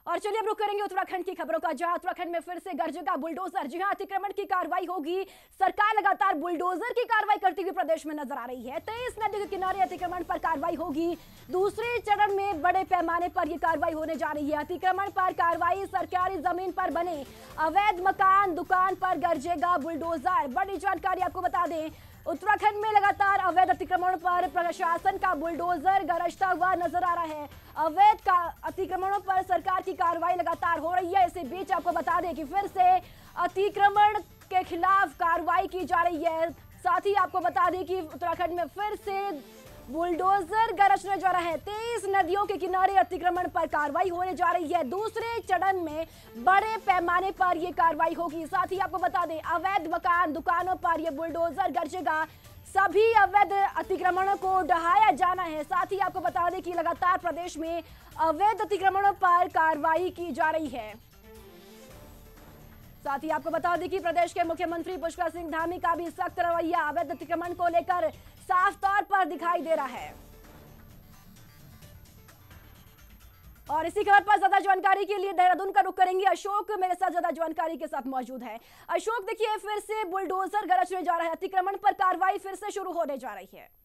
और चलिए अब रुक करेंगे उत्तराखंड की खबरों का, जहां उत्तराखंड में फिर से गरजेगा बुलडोजर। जी हां, अतिक्रमण की कार्रवाई होगी। सरकार लगातार बुलडोजर की कार्रवाई करती हुई प्रदेश में नजर आ रही है। 23 नदी के किनारे अतिक्रमण पर कार्रवाई होगी। दूसरे चरण में बड़े पैमाने पर यह कार्रवाई होने जा रही है। अतिक्रमण पर कार्रवाई, सरकारी जमीन पर बने अवैध मकान, दुकान पर गरजेगा बुलडोजर। बड़ी जानकारी आपको बता दें, उत्तराखंड में लगातार अवैध अतिक्रमण पर प्रशासन का बुलडोजर गरजता हुआ नजर आ रहा है। अवैध अतिक्रमणों पर सरकार की कार्रवाई लगातार हो रही है। इसी बीच आपको बता दें कि फिर से अतिक्रमण के खिलाफ कार्रवाई की जा रही है। साथ ही आपको बता दें कि उत्तराखंड में फिर से बुलडोजर गरजने जा रहा है। 23 नदियों के किनारे अतिक्रमण पर कार्रवाई होने जा रही है। दूसरे चरण में बड़े पैमाने पर यह कार्रवाई होगी। साथ ही आपको बता दें, अवैध मकान, दुकानों पर यह बुलडोजर गरजेगा। सभी अवैध अतिक्रमणों को ढहाया जाना है। साथ ही आपको बता दें कि लगातार प्रदेश में अवैध अतिक्रमणों पर कार्रवाई की जा रही है। साथ ही आपको बता दें कि प्रदेश के मुख्यमंत्री पुष्कर सिंह धामी का भी सख्त रवैया अवैध अतिक्रमण को लेकर साफ तौर पर दिखाई दे रहा है। और इसी खबर पर ज्यादा जानकारी के लिए देहरादून का रुख करेंगे। अशोक मेरे साथ ज्यादा जानकारी के साथ मौजूद है। अशोक, देखिए फिर से बुलडोजर गरजने जा रहा है, अतिक्रमण पर कार्रवाई फिर से शुरू होने जा रही है।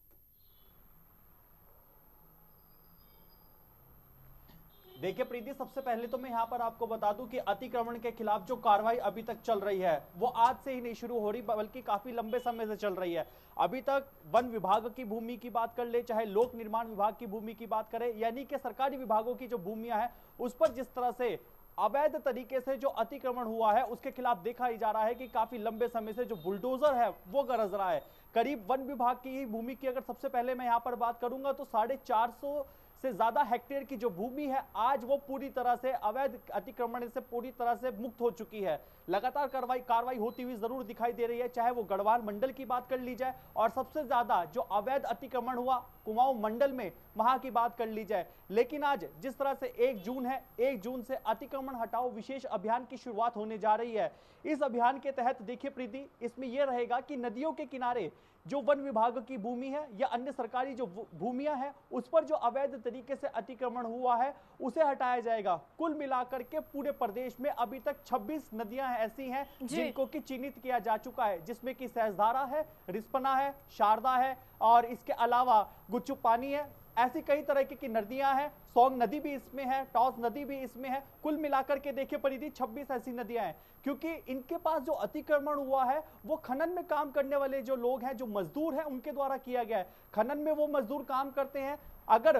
देखिए प्रीति, सबसे पहले तो मैं यहाँ पर आपको बता दूं कि अतिक्रमण के खिलाफ जो कार्रवाई अभी तक चल रही है वो आज से ही नहीं शुरू हो रही, बल्कि काफी लंबे समय से चल रही है। अभी तक वन विभाग की भूमि की बात कर ले, चाहे लोक निर्माण विभाग की भूमि की बात करें, यानी कि सरकारी विभागों की जो भूमियां हैं उस पर जिस तरह से अवैध तरीके से जो अतिक्रमण हुआ है उसके खिलाफ देखा ही जा रहा है कि काफी लंबे समय से जो बुलडोजर है वो गरज रहा है। करीब वन विभाग की ही भूमि की अगर सबसे पहले मैं यहाँ पर बात करूंगा तो 450 से ज्यादा हेक्टेयर की जो भूमि है आज वो पूरी तरह से अवैध अतिक्रमण से पूरी तरह से मुक्त हो चुकी है। लगातार कार्रवाई होती हुई जरूर दिखाई दे रही है, चाहे वो गढ़वाल मंडल की बात कर ली जाए और सबसे ज्यादा जो अवैध अतिक्रमण हुआ कुमाऊं मंडल में, वहां की बात कर ली जाए। लेकिन आज जिस तरह से 1 जून है, 1 जून से अतिक्रमण हटाओ विशेष अभियान की शुरुआत होने जा रही है। इस अभियान के तहत देखिए प्रीति, इसमें यह रहेगा कि नदियों के किनारे जो वन विभाग की भूमि है या अन्य सरकारी जो भूमियां हैं उस पर जो अवैध तरीके से अतिक्रमण हुआ है उसे हटाया जाएगा। कुल मिलाकर के पूरे प्रदेश में अभी तक 26 नदियां ऐसी हैं जिनको कि चिन्हित किया जा चुका है, जिसमें कि सहसधारा है, रिस्पना है, शारदा है और इसके अलावा गुच्चू पानी है। ऐसी कई तरह की नदियां हैं, सोंग नदी भी इसमें है, टॉस नदी भी इसमें है। कुल मिलाकर के देखिए परिधि 26 ऐसी नदियां हैं, क्योंकि इनके पास जो अतिक्रमण हुआ है वो खनन में काम करने वाले जो लोग हैं, जो मजदूर हैं, उनके द्वारा किया गया है। खनन में वो मजदूर काम करते हैं। अगर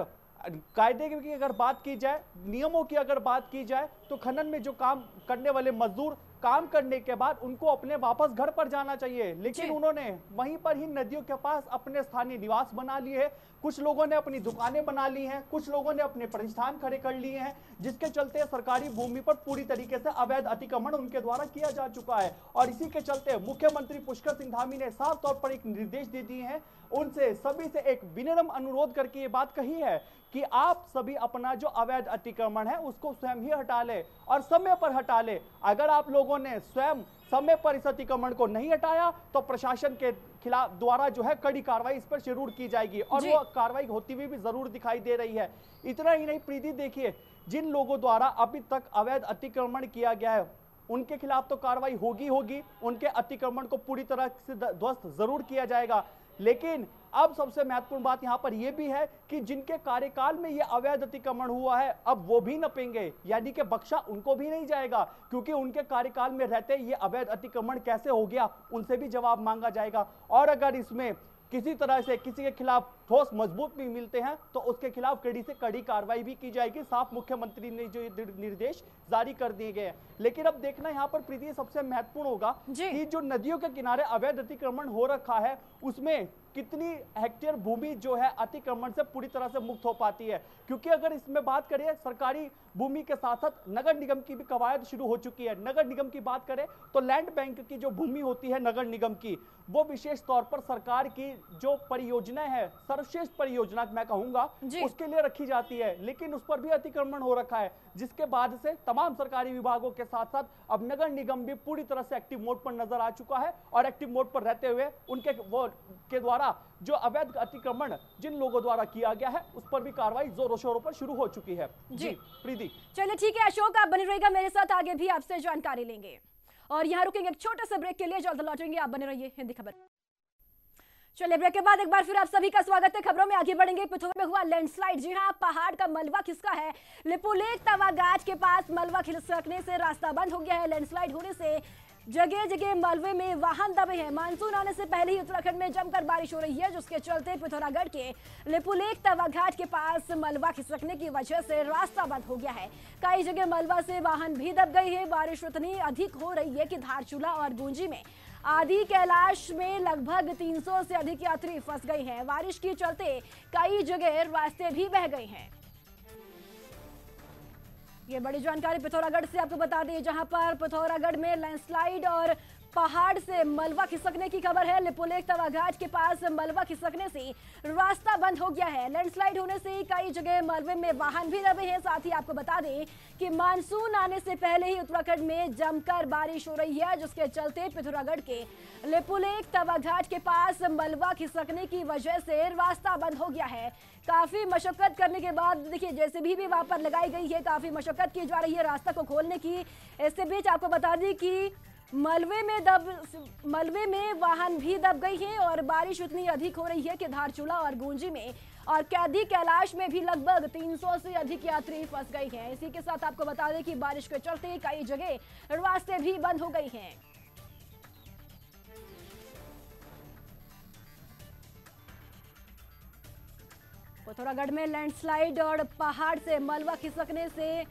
कायदे की अगर बात की जाए, नियमों की अगर बात की जाए तो खनन में जो काम करने वाले मजदूर काम करने के बाद उनको अपने वापस घर पर जाना चाहिए, लेकिन उन्होंने वहीं पर ही नदियों के पास अपने स्थानीय निवास बना लिए हैं। कुछ लोगों ने अपनी दुकानें बना ली हैं, कुछ लोगों ने अपने प्रतिष्ठान खड़े कर लिए हैं, जिसके चलते सरकारी भूमि पर पूरी तरीके से अवैध अतिक्रमण उनके द्वारा किया जा चुका है। और इसी के चलते मुख्यमंत्री पुष्कर सिंह धामी ने साफ तौर पर एक निर्देश दे दिए हैं, उनसे सभी से एक विनम्र अनुरोध करके ये बात कही है कि आप सभी अपना जो अवैध अतिक्रमण है उसको स्वयं ही हटा ले और समय पर हटा ले। अगर आप लोगों ने स्वयं समय पर इस अतिक्रमण को नहीं हटाया तो प्रशासन के खिलाफ द्वारा जो है कड़ी कार्रवाई इस पर जरूर की जाएगी और वो कार्रवाई होती हुई भी जरूर दिखाई दे रही है। इतना ही नहीं प्रीति, देखिए जिन लोगों द्वारा अभी तक अवैध अतिक्रमण किया गया है उनके खिलाफ तो कार्रवाई होगी, उनके अतिक्रमण को पूरी तरह से ध्वस्त जरूर किया जाएगा। लेकिन अब सबसे महत्वपूर्ण बात यहां पर यह भी है कि जिनके कार्यकाल में यह अवैध अतिक्रमण हुआ है अब वो भी नपेंगे, यानी कि बख्शा उनको भी नहीं जाएगा, क्योंकि उनके कार्यकाल में रहते ये अवैध अतिक्रमण कैसे हो गया उनसे भी जवाब मांगा जाएगा। और अगर इसमें किसी तरह से किसी के खिलाफ ठोस मजबूत भी मिलते हैं तो उसके खिलाफ कड़ी से कड़ी कार्रवाई भी की जाएगी। साफ मुख्यमंत्री ने जो निर्देश जारी कर दिए गए हैं। लेकिन अब देखना यहाँ पर प्रीति सबसे महत्वपूर्ण होगा कि जो नदियों के किनारे अवैध अतिक्रमण हो रखा है उसमें कितनी हेक्टेयर भूमि जो है अतिक्रमण से पूरी तरह से मुक्त हो पाती है, क्योंकि अगर इसमें बात करें सरकारी भूमि के साथ साथ नगर निगम की भी कवायद शुरू हो चुकी है। नगर निगम की बात करें तो लैंड बैंक की जो भूमि होती है नगर निगम की, वो विशेष तौर पर सरकार की जो परियोजनाएं है सर्वश्रेष्ठ परियोजना मैं कहूंगा उसके लिए रखी जाती है, लेकिन उस पर भी अतिक्रमण हो रखा है, जिसके बाद से तमाम सरकारी विभागों के साथ साथ अब नगर निगम भी पूरी तरह से एक्टिव मोड पर नजर आ चुका है और एक्टिव मोड पर रहते हुए उनके के द्वारा जो अवैध अतिक्रमण जिन लोगों द्वारा किया गया है उस पर भी कार्रवाई जोरों शोरों पर शुरू हो चुकी है। जी प्रीति, चलिए ठीक है अशोक, आप बने रहिएगा मेरे साथ, आगे भी आपसे जानकारी लेंगे और यहाँ रुकेंगे एक छोटे से ब्रेक के लिए, जल्द लौटेंगे, आप बने रहिए हिंदी खबर। चलिए ब्रेक के बाद एक बार फिर आप सभी का स्वागत है। खबरों में आगे बढ़ेंगे। पिथौरा में हुआ लैंडस्लाइड, जी हां, पहाड़ का मलबा खिसका है। लिपुलेख तवा घाट के पास मलबा खिसकने से रास्ता बंद हो गया है। लैंडस्लाइड होने से जगह जगह मलबे में वाहन दबे हैं। मानसून आने से पहले ही उत्तराखंड में जमकर बारिश हो रही है, जिसके चलते पिथौरागढ़ के लिपुलेख तवा घाट के पास मलबा खिसकने की वजह से रास्ता बंद हो गया है। कई जगह मलबा से वाहन भी दब गई है। बारिश उतनी अधिक हो रही है कि धारचूला और गूंजी में आदि कैलाश में लगभग 300 से अधिक यात्री फंस गए हैं। बारिश के चलते कई जगह रास्ते भी बह गए हैं। ये बड़ी जानकारी पिथौरागढ़ से आपको बता दें, जहां पर पिथौरागढ़ में लैंडस्लाइड और पहाड़ से मलबा खिसकने की खबर है। लिपुलेख तवा घाट के पास मलबा खिसकने से रास्ता बंद हो गया है। लैंडस्लाइड होने से कई जगह मलबे में वाहन भी दबे हैं। साथ ही आपको बता दें कि मानसून आने से पहले ही उत्तराखंड में जमकर बारिश हो रही है, जिसके चलते पिथौरागढ़ के लिपुलेख तवा घाट के पास मलबा खिसकने की वजह से रास्ता बंद हो गया है। काफी मशक्कत करने के बाद देखिए जेसीबी भी वहां पर लगाई गई है, काफी मशक्कत की जा रही है रास्ता को खोलने की। इसके बीच आपको बता दें कि मलबे में वाहन भी दब गई है और बारिश उतनी अधिक हो रही है कि धारचूला और गूंजी में और कैदी कैलाश में भी लगभग 300 से अधिक यात्री फंस गए हैं। इसी के साथ आपको बता दें कि बारिश के चलते कई जगह रास्ते भी बंद हो गई हैं। पिथौरागढ़ में लैंडस्लाइड और पहाड़ से मलबा खिसकने से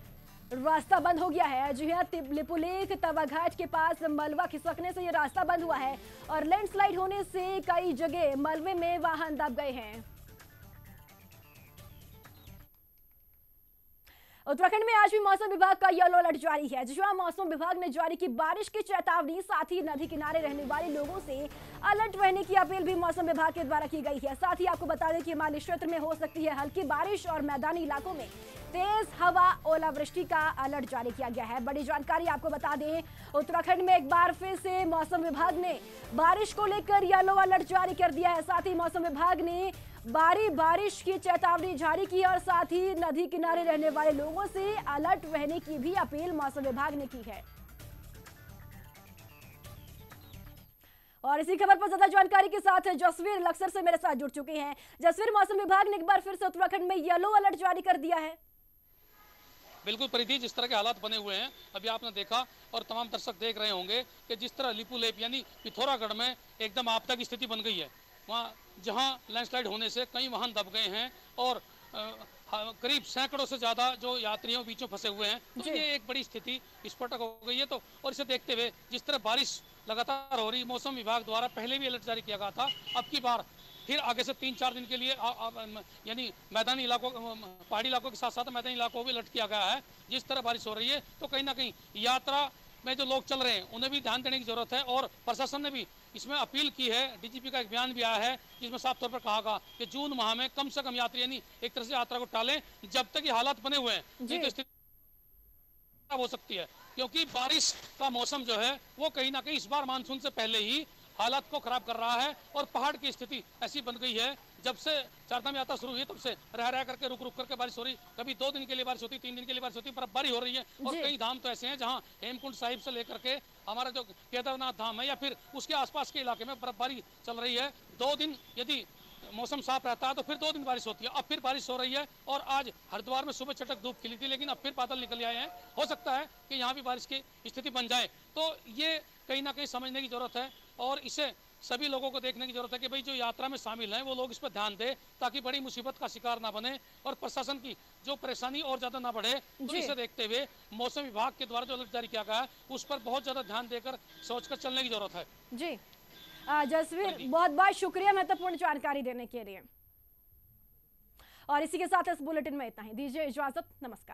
रास्ता बंद हो गया है। जी हां, लिपुलेख तवा घाट के पास मलबा खिसकने से ये रास्ता बंद हुआ है और लैंडस्लाइड होने से कई जगह मलबे में वाहन दब गए हैं। उत्तराखंड में आज भी मौसम विभाग का येलो अलर्ट जारी है। जी हां, मौसम विभाग ने जारी की बारिश की चेतावनी, साथ ही नदी किनारे रहने वाले लोगों से अलर्ट रहने की अपील भी मौसम विभाग के द्वारा की गई है। साथ ही आपको बता दें कि हिमालय क्षेत्र में हो सकती है हल्की बारिश और मैदानी इलाकों में तेज हवा, ओलावृष्टि का अलर्ट जारी किया गया है। बड़ी जानकारी आपको बता दें, उत्तराखंड में एक बार फिर से मौसम विभाग ने बारिश को लेकर येलो अलर्ट जारी कर दिया है। साथ ही मौसम विभाग ने भारी बारिश की चेतावनी जारी की और साथ ही नदी किनारे रहने वाले लोगों से अलर्ट रहने की भी अपील मौसम विभाग ने की है। और इसी खबर पर ज्यादा जानकारी के साथ जसवीर लक्सर से मेरे साथ जुड़ चुके हैं। जसवीर, मौसम विभाग ने एक बार फिर से उत्तराखंड में येलो अलर्ट जारी कर दिया है। बिल्कुल परिधि, जिस तरह के हालात बने हुए हैं अभी आपने देखा और तमाम दर्शक देख रहे होंगे कि जिस तरह लिपुलेख यानी पिथौरागढ़ में एकदम आपदा की स्थिति बन गई है। वहाँ जहाँ लैंडस्लाइड होने से कई वाहन दब गए हैं और करीब सैकड़ों से ज्यादा जो यात्रियों बीचों फंसे हुए हैं, तो ये एक बड़ी स्थिति स्फोटक हो गई है। तो और इसे देखते हुए जिस तरह बारिश लगातार हो रही, मौसम विभाग द्वारा पहले भी अलर्ट जारी किया गया था, अब की बार फिर आगे से 3-4 दिन के लिए यानी मैदानी इलाकों, पहाड़ी इलाकों के साथ साथ मैदानी इलाकों को भी अलर्ट किया गया है। जिस तरह बारिश हो रही है तो कहीं ना कहीं यात्रा में जो लोग चल रहे हैं उन्हें भी ध्यान देने की जरूरत है और प्रशासन ने भी इसमें अपील की है। डीजीपी का एक बयान भी आया है जिसमें साफ तौर पर कहा गया कि जून माह में कम से कम यात्री यानी एक तरह से यात्रा को टालें जब तक ये हालात बने हुए हैं, नहीं तो स्थिति हो सकती है। क्योंकि बारिश का मौसम जो है वो कहीं ना कहीं इस बार मानसून से पहले ही हालात को खराब कर रहा है और पहाड़ की स्थिति ऐसी बन गई है, जब से चारधाम यात्रा शुरू हुई तब से रह करके रुक करके बारिश हो रही। कभी 2 दिन के लिए बारिश होती, 3 दिन के लिए बारिश होती, बर्फबारी हो रही है। और कई धाम तो ऐसे हैं जहां हेमकुंड साहिब से लेकर के हमारा जो केदारनाथ धाम है या फिर उसके आसपास के इलाके में बर्फबारी चल रही है। 2 दिन यदि मौसम साफ रहता है तो फिर 2 दिन बारिश होती है। अब फिर बारिश हो रही है और आज हरिद्वार में सुबह चटक धूप खिली थी, लेकिन अब फिर बादल निकल आए हैं। हो सकता है कि यहाँ भी बारिश की स्थिति बन जाए। तो ये कहीं ना कहीं समझने की जरूरत है और इसे सभी लोगों को देखने की जरूरत है कि भाई जो यात्रा में शामिल हैं वो लोग इस पर ध्यान दें ताकि बड़ी मुसीबत का शिकार ना बने और प्रशासन की जो परेशानी और ज्यादा ना बढ़े। तो इसे देखते हुए मौसम विभाग के द्वारा जो अलर्ट जारी किया गया है उस पर बहुत ज्यादा ध्यान देकर सोचकर चलने की जरूरत है। जी जसवीर, बहुत बहुत शुक्रिया महत्वपूर्ण जानकारी देने के लिए। और इसी के साथ इस बुलेटिन में इतना ही, दीजिए इजाजत, नमस्कार।